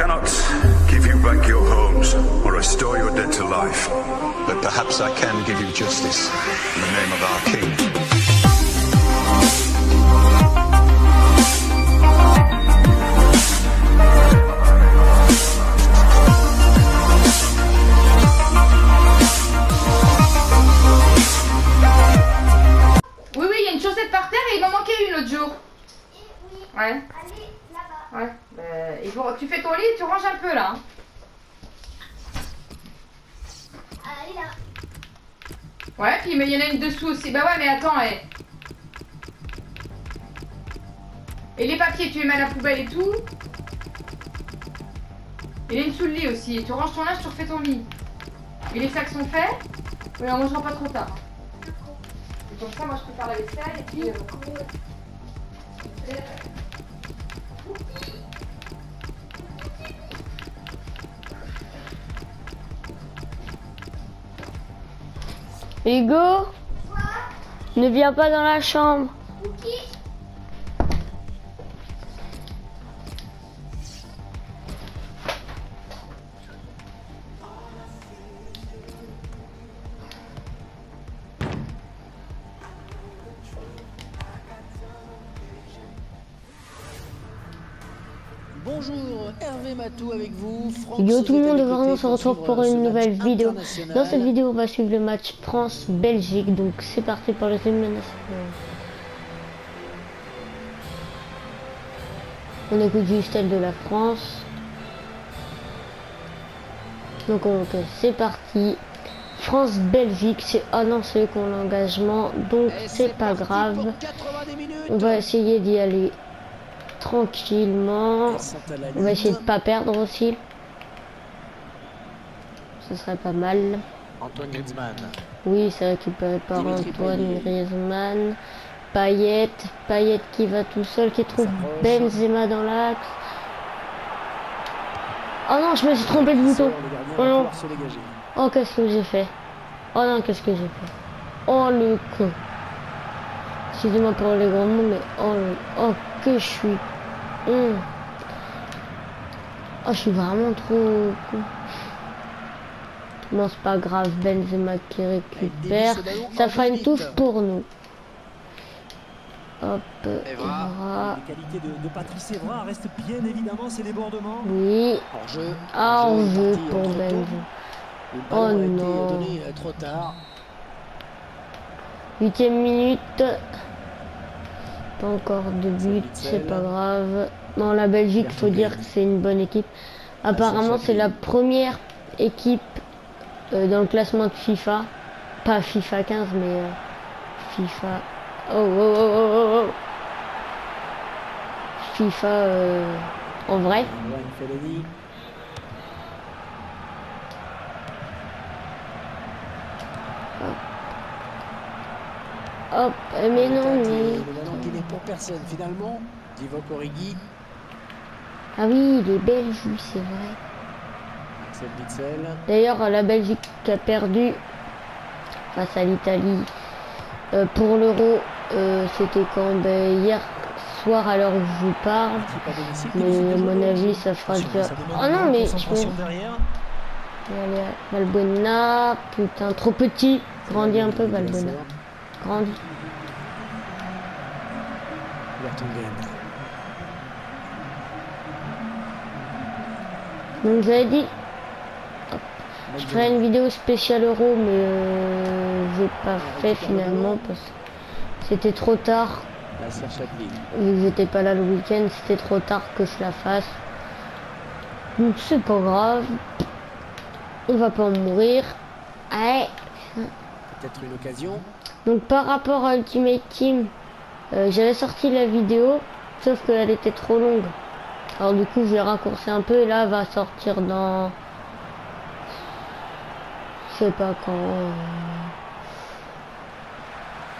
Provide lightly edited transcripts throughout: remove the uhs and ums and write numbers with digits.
cannot give you back your homes or restore your dead to life, but perhaps I can give you justice in the name of our king. Oui, oui, il y a une chaussette par terre et il m'en manquait une l'autre jour. Ouais. Allez, là-bas. Ouais. Il faut, tu fais ton lit et tu ranges un peu là. Allez, là. Ouais, puis mais il y en a une dessous aussi. Bah ouais, mais attends, Et les papiers, tu les mets à la poubelle et tout. Et il y en a une sous le lit aussi. Tu ranges ton linge, tu refais ton lit. Et les sacs sont faits. Oui, on mangera pas trop tard. Et comme ça, moi je peux faire la vaisselle et puis... Hugo, ne viens pas dans la chambre. Bonjour, Hervé Matou avec vous. Yo tout le monde, on se retrouve pour une nouvelle vidéo. Dans cette vidéo, on va suivre le match France-Belgique. Donc c'est parti pour le film national. On écoute juste celle de la France. Donc c'est parti. France-Belgique, c'est annoncé qu'on a l'engagement, donc c'est pas grave. On va essayer d'y aller tranquillement. On va essayer de pas perdre aussi. Ce serait pas mal. Antoine Griezmann. Oui, c'est récupéré par Antoine Griezmann. Payet qui va tout seul, qui trouve Benzema dans l'axe. Oh non, je me suis trompé de bouton. Oh non. Oh, qu'est-ce que j'ai fait? Oh non, qu'est-ce que j'ai fait? Oh le con. Excusez-moi pour les gros mots, mais oh que je suis. Oh, je suis vraiment trop con. Bon, c'est pas grave, Benzema qui récupère. Ça fera une touche pour nous. Hop, Evra. Les qualités de Patrice Evra restent bien évidemment ses débordements. Oui. Hors-jeu pour Benzema. Oh non. Donné trop tard. 8e minute. Pas encore de but, c'est pas grave. Non, la Belgique, faut dire que c'est une bonne équipe. Apparemment, c'est la première équipe dans le classement de FIFA. Pas FIFA 15, mais FIFA. Oh. FIFA en vrai. Hop, mais non, mais... Le ballon qui n'est pour personne finalement. Divock Origi. Ah oui, les Belges, oui, c'est vrai. Axel Witsel. D'ailleurs, la Belgique a perdu face à l'Italie pour l'Euro. C'était quand hier soir à l'heure où je vous parle. Mais à mon avis, ça fera déjà... Oh non, mais je peux... Allez, Valbuena, putain, trop petit. Grandis un peu, Valbuena. Grandis. Donc j'avais dit, je ferai une vidéo spéciale Euro, mais j'ai pas fait finalement parce que c'était trop tard. Vu que j'étais pas là le week-end, c'était trop tard que je la fasse. Donc c'est pas grave. On va pas en mourir. Ouais. Peut-être une occasion. Donc par rapport à Ultimate Team, j'avais sorti la vidéo, sauf qu'elle était trop longue. Alors du coup, je l'ai raccourci un peu et là, elle va sortir dans... Je sais pas quand...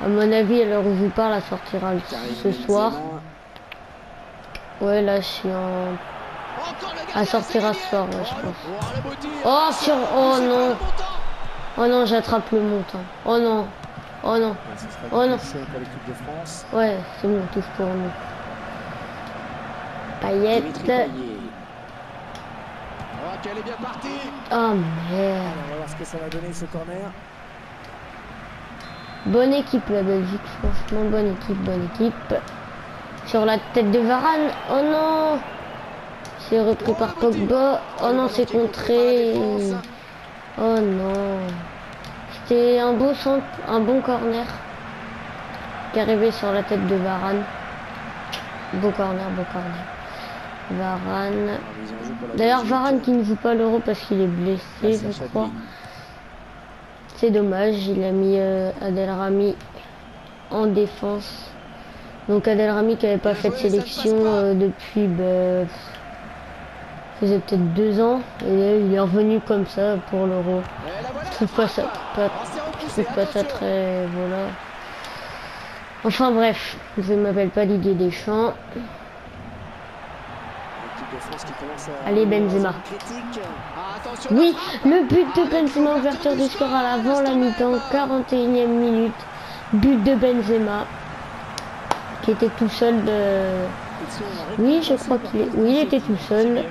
À mon avis, à l'heure où je vous parle, elle sortira ce soir. Ouais, là, je suis en... Elle sortira ce soir, ouais, je pense. Oh non. Oh non, j'attrape le montant. Oh non. Oh non. Oh non. Ouais, c'est bon, touche pour nous. Payet. qu'elle est bien partie. Oh Alors, merde. on va voir ce que ça va donner ce corner. Bonne équipe la Belgique, franchement bonne équipe. Sur la tête de Varane. Oh non. C'est repris par Pogba. Oh non, c'est contré. Oh non. C'était un beau centre, un bon corner qui est arrivé sur la tête de Varane. Beau corner. Varane. D'ailleurs, Varane qui ne joue pas l'Euro parce qu'il est blessé, je crois. C'est dommage, il a mis Adel Rami en défense. Donc Adel Rami qui n'avait pas fait de sélection depuis, faisait peut-être 2 ans. Et là, il est revenu comme ça pour l'Euro. Je trouve pas ça très... Voilà. Enfin bref, je ne m'appelle pas Didier Deschamps. Allez Benzema. Oui, le but de Benzema, ouverture du score à l'avant la mi-temps, 41e minute. But de Benzema, qui était tout seul de... Oui, je crois qu'il est... Oui, il était tout seul.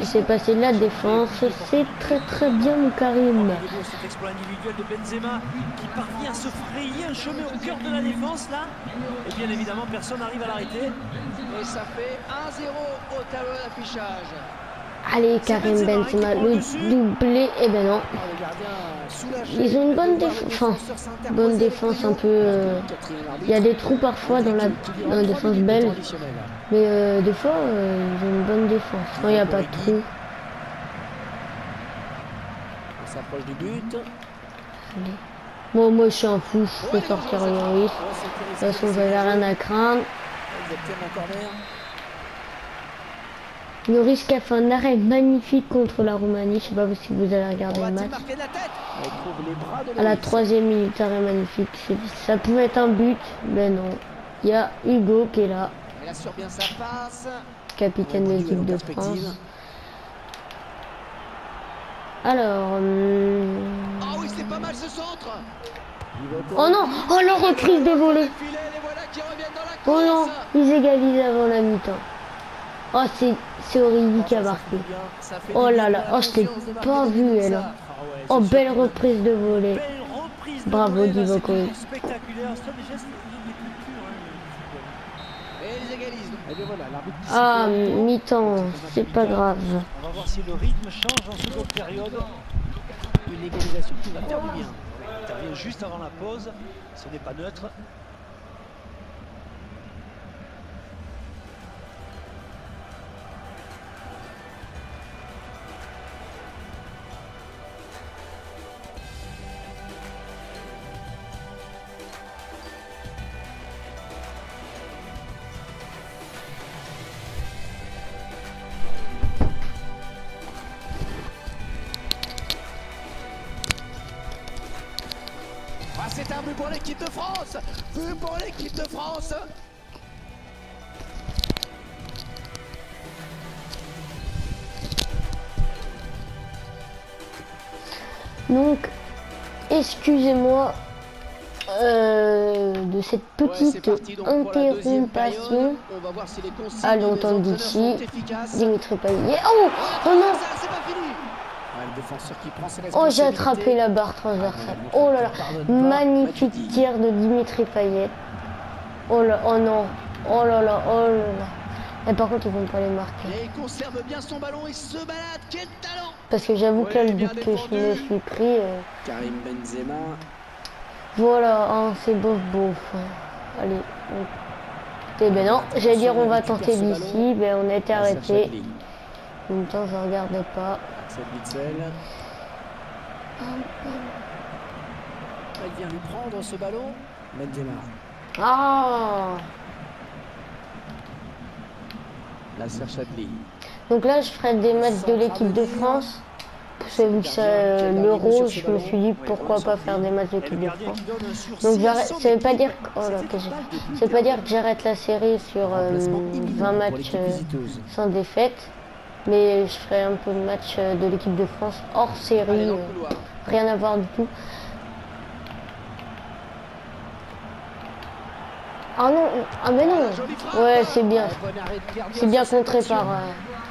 Et c'est passé de la défense. C'est très bien, mon Karim. Cet exploit individuel de Benzema qui parvient à se frayer un chemin au cœur de la défense là. Et bien évidemment, personne n'arrive à l'arrêter. Et ça fait 1-0 au tableau d'affichage. Allez, Karim Benzema, le doublé. Eh ben non. Ils ont une bonne défense, un peu... Il y a des trous parfois dans la défense belge. Mais des fois, ils ont une bonne défense. Quand il n'y a pas de trous. On s'approche du but. Allez. Bon, moi je suis un fou, je peux sortir Lloris. De toute façon, j'avais rien à craindre. Lloris qui a fait un arrêt magnifique contre la Roumanie. Je sais pas si vous avez regardé le match. À la 3e minute, arrêt magnifique. Ça pouvait être un but, mais non. Il y a Hugo qui est là. Capitaine de l'équipe de France. Alors... Ah oui, c'est pas mal ce centre. Oh non! Oh la reprise de volée! Oh non! Ils égalisent avant la mi-temps. Oh c'est Origi qui a marqué. Oh là là! Oh je t'ai pas vu elle. Oh belle reprise de volée. Bravo Divock Origi. Ah mi-temps, c'est pas grave. On va voir si le rythme change en seconde période. Une égalisation qui va faire du bien. Il intervient juste avant la pause. Ce n'est pas neutre. C'est un but pour l'équipe de France. But pour l'équipe de France. Donc, excusez-moi de cette petite interromption. À l'entendre d'ici, Dimitri Payet. Oh, oh non! Oh, j'ai attrapé la barre transversale. Oh là là, magnifique tir de Dimitri Payet. Oh là, oh non, oh là là, oh là là. Et par contre, ils vont pas les marquer. Et il conserve bien son ballon et se balade. Quel talent! Parce que j'avoue que là, le but que je me suis pris. Karim Benzema. Voilà, hein, c'est bof. Allez. Et ben non, j'allais dire on va tenter d'ici, mais on a été arrêté. En même temps, je regardais pas. Elle vient lui prendre ce ballon. Benzema. Ah! Nasser Chadli. Donc là, je ferai des matchs de l'équipe de France. Parce que vu que c'est l'Euro, je me suis dit pourquoi pas faire des matchs de l'équipe de France. Donc ça veut pas dire que, oh là, ça veut pas dire que j'arrête la série sur 20 matchs sans défaite. Mais je ferai un peu de match de l'équipe de France hors série, rien à voir du tout. Ah non, ah mais non. Ouais, c'est bien. C'est bien contré par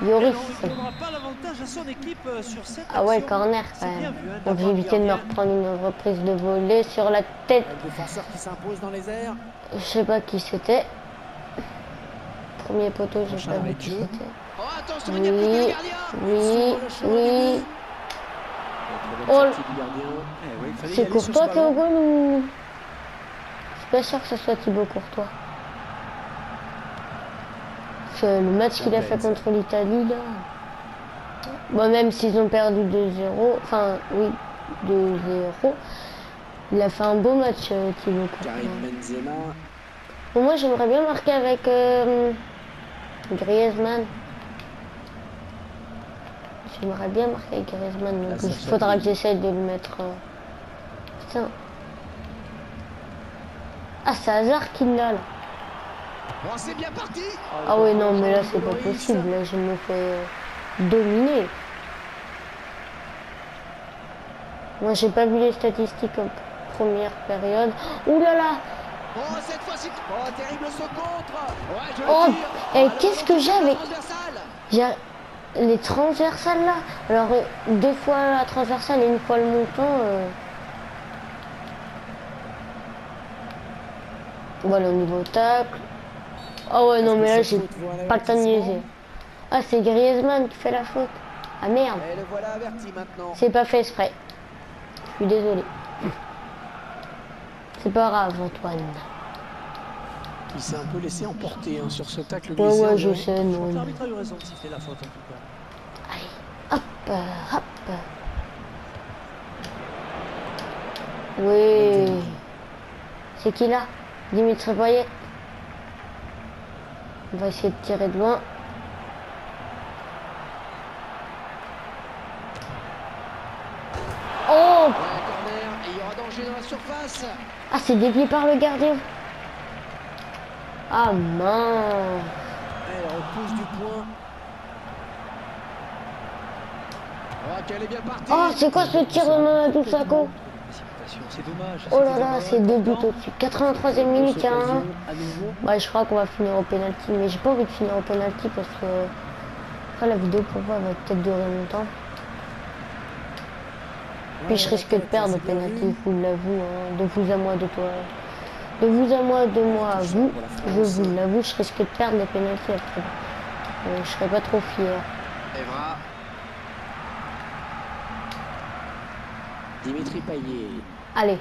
Yoris. Il ne donnera pas l'avantage à son équipe sur cette Ah ouais, action. corner quand C'est bien même. vu, hein, Donc d'avoir j'ai le évité de me gardien. reprendre une reprise de volée sur la tête. Le défenseur qui s'impose dans les airs. Je sais pas qui c'était. Premier poteau, j'ai Prochain pas vu arrêt de qui jeu. c'était. Oh, attention, il n'y a plus que le Oui, gardien. oui, Sur le chemin du oui. but. Oh, Sortie du gardien. Eh oui, il fallait y c'est aller sur ce Courtois qui est au ballon. goal ou... Je suis pas sûr que ce soit Thibaut Courtois. Parce que le match qu'il a fait contre l'Italie, là... Bon, même s'ils ont perdu 2-0, enfin, oui, 2-0, il a fait un beau match, Thibaut Courtois. Karim Benzema. Bon, moi, j'aimerais bien marquer avec Griezmann. J'aimerais bien marquer avec Griezmann, donc il faudra que j'essaye de le mettre... Putain. Ah, c'est Hazard qui l'a, là. Oh, c'est bien parti. Ah ouais, non, mais là, c'est pas possible. Là, je me fais dominer. Moi, j'ai pas vu les statistiques en première période. Ouh là là. Oh, cette fois-ci. Oh, terrible saut contre. Ouais, je le Oh, tire. et qu'est-ce que j'ai avec... Transversale. J'ai les transversales, là. Alors, 2 fois la transversale et 1 fois le montant. Voilà, au niveau tacle. Oh ouais, non, mais là, j'ai pas le temps de niaiser. Ah, c'est Griezmann qui fait la faute. Ah merde. Et le voilà averti maintenant. C'est pas fait exprès. Je suis désolé. C'est pas grave, Antoine. Il s'est un peu laissé emporter hein, sur ce tacle Ouais, glissé. ouais, en je vrai. sais, Je crois que non. l'arbitre a eu raison de siffler la faute en tout cas. Allez, hop, hop. Oui. C'est qui là? Dimitri Payet. On va essayer de tirer de loin. Oh! Ouais, corner, et il y aura danger dans la surface. Ah, c'est dévié par le gardien. Ah mince. Elle repousse du point. Oh, qu'elle est bien partie. Oh, c'est quoi ce tir de Mamadou Sakho? Précipitation, c'est dommage. Oh là C'était là, un c'est ballon 2 buts important. au-dessus. 83e minute, il y a un. Occasion à nouveau. Ouais, je crois qu'on va finir au penalty, mais j'ai pas envie de finir au penalty parce que après la vidéo pour moi va peut-être durer longtemps. Puis je risque de perdre au penalty, je vous l'avoue, hein. De vous à moi, de toi. De vous à moi, de moi à vous, je vous l'avoue, je risque de perdre les penalty après. Je serais pas trop fier. Evra. Dimitri Payet. Allez,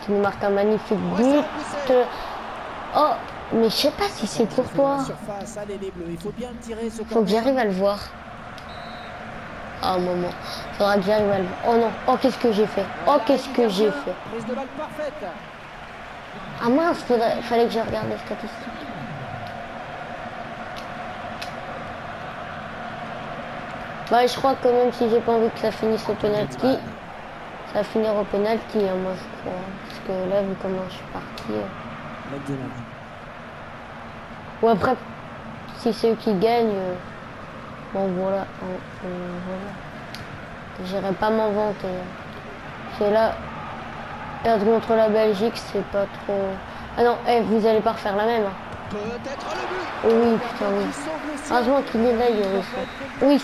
tu nous marques un magnifique but. Oh, mais je sais pas si c'est pour toi. Surface, allez les bleus, il faut bien tirer ce Faut que j'arrive à le voir. Ah, un moment. Faudra que j'arrive à le voir. Oh non. Oh, qu'est-ce que j'ai fait? Oh, qu'est-ce que j'ai fait? Prise de balle parfaite. Ah mince, fallait que je regarde les statistiques. Bah, je crois que même si j'ai pas envie que ça finisse au penalty, ça va finir au penalty, hein, moi je crois. Parce que là, vu comment je suis parti. Ou après, si c'est eux qui gagnent, bon voilà. Voilà. J'irai pas m'en vanter. Parce que là, perdre contre la Belgique, c'est pas trop. Ah non, vous allez pas refaire la même. Hein. Peut-être le but. Oui, putain, oui. Heureusement qu'il est là, Yoris. Oui.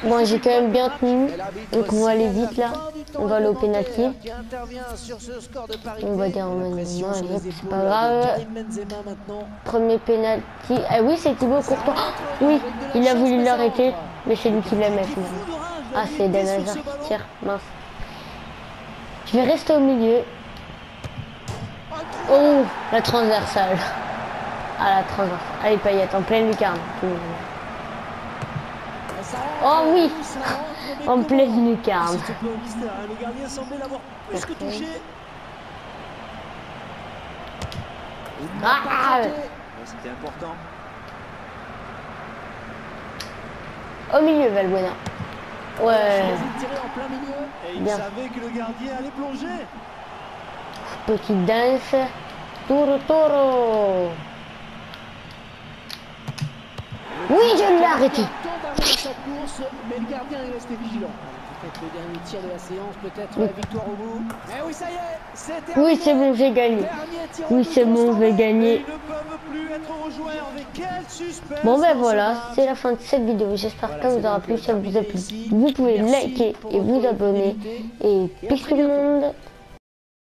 Bon, j'ai quand même bien tenu. Donc on va aller vite là. On va aller au penalty. On va dire en même temps, c'est pas grave. Premier penalty. Ah oui, c'est Thibaut Courtois. Oui, il a voulu l'arrêter, mais c'est lui qui l'a mis. Ah, c'est Eden Hazard qui tire. Mince. Je vais rester au milieu. Oh, la transversale. Ah, la transversale. Allez, Payet, en pleine lucarne. Oh oui, en pleine lucarne. C'est un peu un mystère, hein. Le gardien semblait l'avoir plus que touché. Ah, Ouais, c'était important. au milieu, Valbuena. Ouais, Et il Bien. savait que le gardien allait plonger. petite danse. Toro, toro. Oui, je l'ai arrêté. Tombe avant sa course, mais le gardien est resté vigilant. peut-être le dernier tir de la séance, peut-être la victoire au bout. Mais oui, ça y est, c'est terminé. Oui, c'est bon, j'ai gagné. Oui, c'est bon, j'ai gagné. Bon ben voilà, c'est la fin de cette vidéo. J'espère que ça vous aura plu. Si ça vous a plu, vous pouvez liker et vous abonner. Et peace tout le monde.